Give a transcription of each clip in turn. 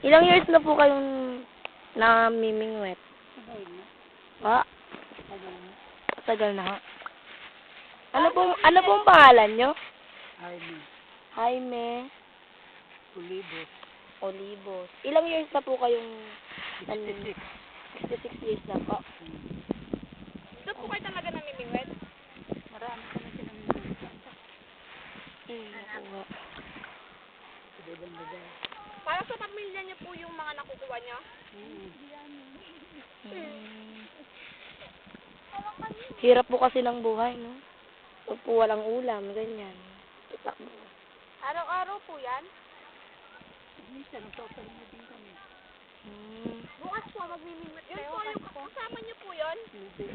Ilang years na po kayong namimingwit? Ha? Tagal na ha. Ano pong pangalan nyo? Jaime. Olivos. Ilang years na po kayong 66 years na po. Ito po kayo talaga namimingwit? Marami ka na sinamimingwit. Nakuha. Para sa pamilya niyo po yung mga nakukuha niyo? Hirap po kasi ng buhay, no? Pag po walang ulam, ganyan. Araw-araw po yan? Minsan, nagpapahinga din kami. Bukas po, magmimingwit kayo. Yun po yung kasama niyo po yun? Hindi.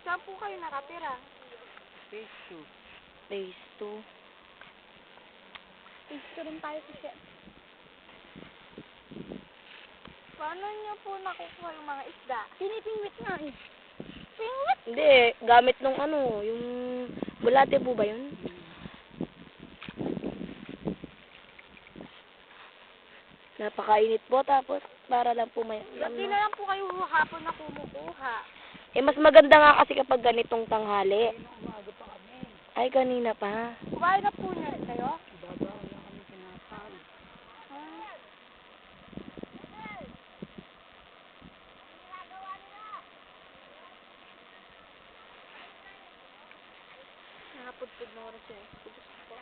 Saan po kayo nakatira? Phase 2. Phase 2. Gusto rin tayo kasi. Paano niyo po nakukuha yung mga isda? Pinipingwit nga eh. Pingwit? Hindi, gamit nung ano, yung bulate po ba yun? Napakainit po, tapos para lang po may... Hindi na lang po kayo hapon na kumukuha. Eh, mas maganda nga kasi kapag ganitong tanghali. Umaga pa kami. Ay, kanina pa. Kumain na po niya kayo? Babaw na kami kinapal. Nakapudpud na oras yun. Pudus po.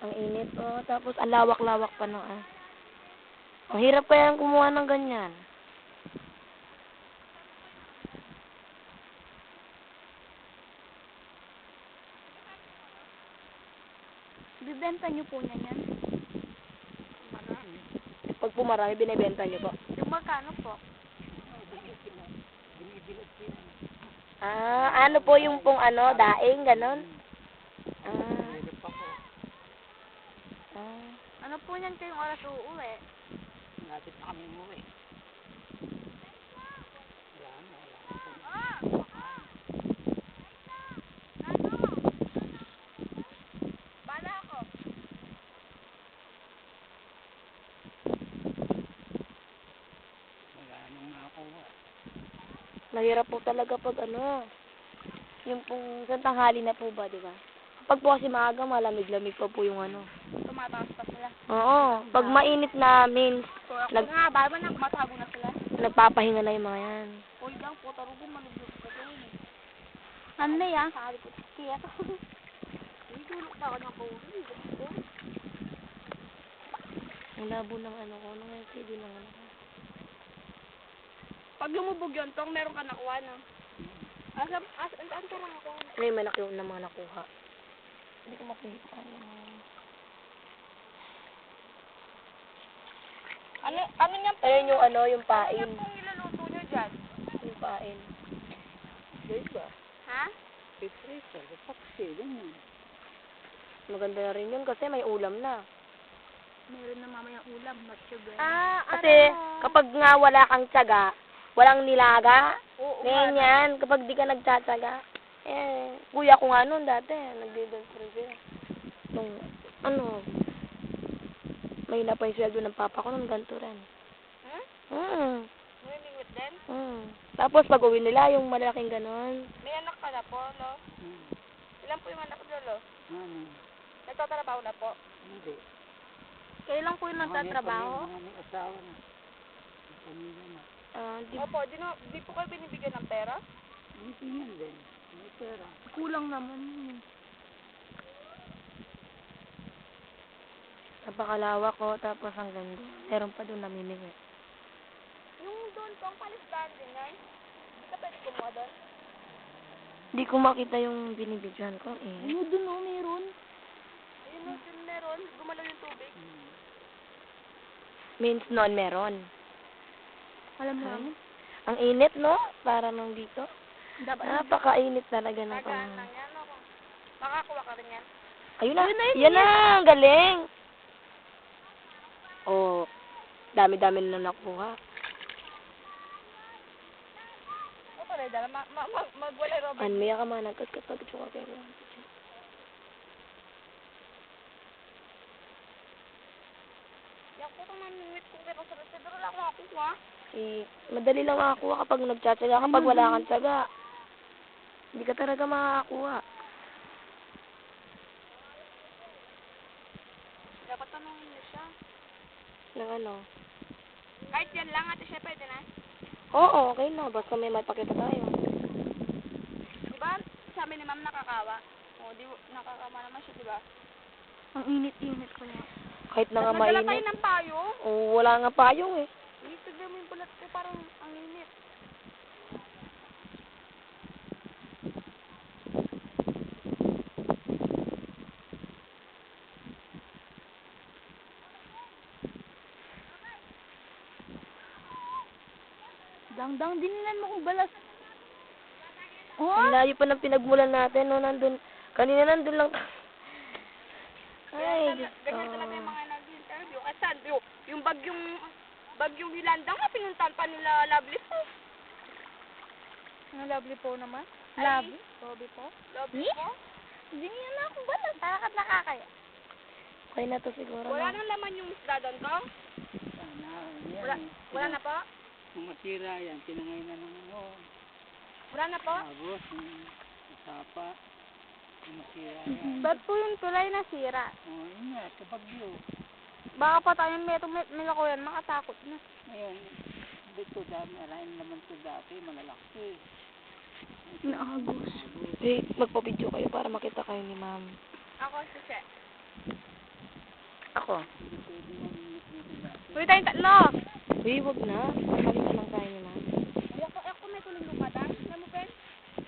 Ang init, oh. Tapos, ang lawak-lawak pa no, ah. Ang hirap pa yan kumuha ng ganyan. Bibenta niyo po niya yan? Marami. Pag po marami, binibenta nyo po. Yung magkano po? Binibilad ko yan. Ah, ano po yung pong ano, daing, ganon? Ah, Hirap ako. ah. Ano po niyan kayong oras uuwi? Lapit na kami umuwi. Wala na. Bala ako. Wala nang makakuha. Mahirap po talaga pag ano, yung pong isang tanghali na po ba, di ba? Pag po kasi maaga, malamig-lamig pa po yung ano. Tumataas pa sila. Oo, pag mainit na means, Nag nga, ba na matago na sila? nagpapahinga na yung mga yan. Uy lang po, tarugin malublog ka doon eh. Ano na yan? Sabi ko, kaya to. Hindi tulog pa ako ng pauwi. Ang labo ng ano ko, nung LCD ng ano ko. Pag lumubog yun, tong meron ka nakuha no? Ang tarang ako. Ano yung malaki yung mga nakuha? Hindi ko makita. Ano niyan po? Ayun yung ano, yung Ano pain. niyan pong iluluto nyo dyan? Yung pain. Diba? Ha? Pipresa. Paksi. Ganyan. Maganda na rin yun kasi may ulam na. Meron na mamaya ulam, matsugan. Kasi kapag nga wala kang tiyaga, walang nilaga, Oo, ganyan, kapag di ka nagtsatsaga, kuya ko nga noon dati, nagdidance rin siya. Nung, ano, may na pa yung sweldo ng papa ko nung ganito rin. Namimingwit din? Tapos pag uwi nila, yung malaking ganon. May anak ka na po, no? Ilan po yung anak ko, Lolo? Ano? Nagtatrabaho na po? Hindi. Kayo lang po yung nagtatrabaho? May asawa na. May pamilya na. Opo, di po kayo binibigyan ng pera? Hindi yan din. May pera. Kulang naman. Napakalawak ko, tapos ang ganda. Meron pa doon namimingwit. Yung doon po, ang palisdaan din yan? Hindi ka pwede kumuha doon? Hindi ko makita yung binibidyohan ko eh. Ano doon o, meron? Ayun o, doon meron. Gumalaw yung tubig. Means noon meron. Alam mo Ay, naman. ang init, no? Para nung dito. Dapat Napakainit talaga ng nagaan panahon. lang yan. Ako. Makakuha ka rin yan. Ayun na. Yun na yun, Yan na. Ang galing. Oh. Dami-dami na nakuha. O pala, dala, magwalay Robert. Anmaya ka man, nagkatpag-tsuka kayo. Yan ko itong namimit ko pero sa residero lang ako makakuha. Madali lang makakuha kapag nagtsatsaga. Kapag wala kang tsaga, hindi ka talaga makakakuha. Dapat tanongin niyo siya. Ng ano? Kahit yan lang, ate siya pwede na. Oo, okay na. Basta may mapakita tayo. Diba, sabi ni ma'am nakakawa. O, nakakawa naman siya, diba? Ang init-init ko niya. Kahit na nga Nagdala tayo mainit. ng payo. Oo, wala nga payong eh. Tignan mo yung balat ko, parang ang init. Dang-dang, dinilan mo kong balas. Oh? Ang layo pa ng pinagmulan natin. No, kanina nandun lang. Ay, Diyos ko. Ganyan talaga yung mga nag-interview. Kasi yung bagyong Yolanda nga, pinuntan pa nila Lovely po. Ano Lovely po naman? Lovely? Lovely po? Lovely po? Dinilan na akong balas. Bakit nakakaya? Okay na to siguro. Wala no? nang laman yung isda doon ko? Sana, yan. Wala, wala na po? Kung masira yan, tinangay na ng ano. Wala na po? Agos, masapa. Kung masira yan. Ba't po yung tulay nasira? O, yun nga, sa bagyo. Baka pa tayong may lakuyan, makatakot na. Ngayon, dito dami, arahin naman ito dati, malalaki. Naagos. Eh, magpa-video kayo para makita kayo ni ma'am. Ako si Che. Ako? Hindi pwede mamimit dito dati. Uy, tayong tatlo! Uy, wag na. Palitan lang tayo ni ma'am. Ay, ako may tulong yung madam. Alam mo, Ben?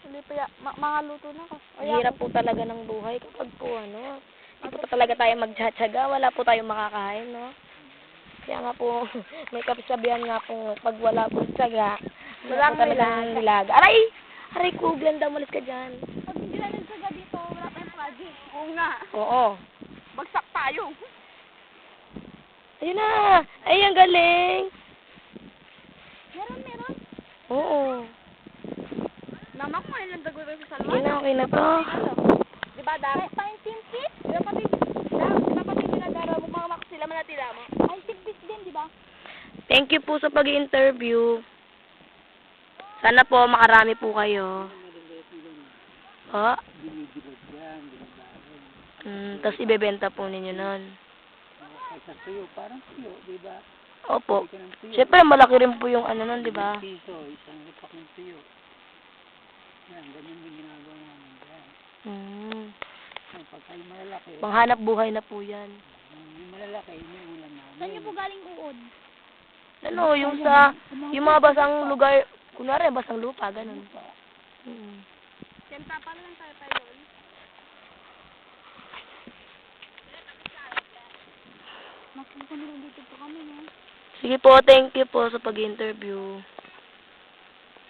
Hindi pa mga luto na ako. Ang hirap po talaga ng buhay kapag po ano. Hindi po talaga tayo magtsatsaga. Wala po tayong makakain, no? Kaya nga po, may kasabihan nga po, pag wala po tsaga, wala po talagang nilaga. Aray! Aray ko, Glenda, umalis ka dyan. Pag hindi na nagsaga dito, wala tayong project. Oo nga. Oo. Bagsak tayo. Ayun na! Ay, ang galing! Meron. Oo. Mama ko ngayon lang dagoy sa salwa. Ayun na, okay na to. Diba, dami? Paintinsit? Diba pati pinagara mo, mga makas sila manatila mo? Ay, tigbis din, diba? Thank you po sa pag-interview. Sana po makarami po kayo. Maliliit nila na. Oh, Binibilog yan, binibahin. tapos ibebenta po ninyo nun. Kaysa tuyo, parang tuyo, di ba? Opo. Hindi ka ng tuyo. Siyempre, malaki rin po yung ano nun, di ba? Piso, isang lipak ng tuyo. Yan, ganyan din ginagawa namin dyan. Mm. Yan, pag kayo malalaki, Panghanap buhay na po yan. yung malalaki, may ulam namin. Saan niyo po galing uod? Ano, yung mga basang lugar, kunwari, basang lupa, ganun. Mm. Siyempre, paano lang tayo doon? Makikita nila dito po kami, no? Sige po, thank you po sa pag-interview.